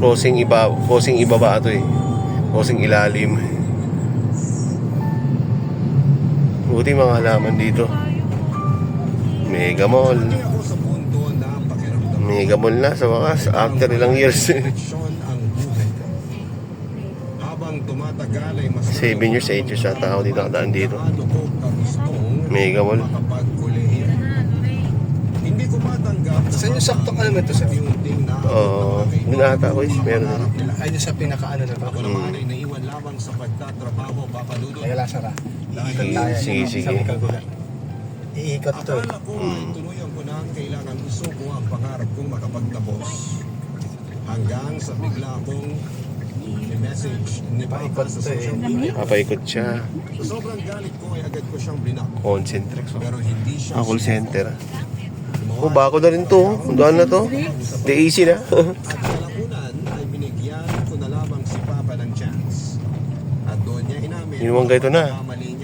Crossing ibaba ito eh. Crossing ilalim. Buti mga halaman dito. Mega Mall. Mega Mall na sa wakas after ilang years. 7 years, 8 years sa tao dito nakadaan dito. Mega Mall. Saan yung saktong ano ito sir? Oo, hindi na ata ko is meron na. Ayun sa pinaka-ano na to. Ay, wala sara. Sige, sige. Iikot to eh. Tuluyan ko na ang kailangan isuko ang pangarap kong makapagtapos. Hanggang sa bigla akong message ni Papa sa social media. Papaikot siya. Sa sobrang galit ko ay agad ko siyang blinak. Concentric. Pero hindi siya Call center. Oh, bako na rin to. Doon na to. The easy na. at kalakunan ay binigyan ko na lamang si Papa ng chance. At doon niya inamin Inuwang ganito na. ang mali niya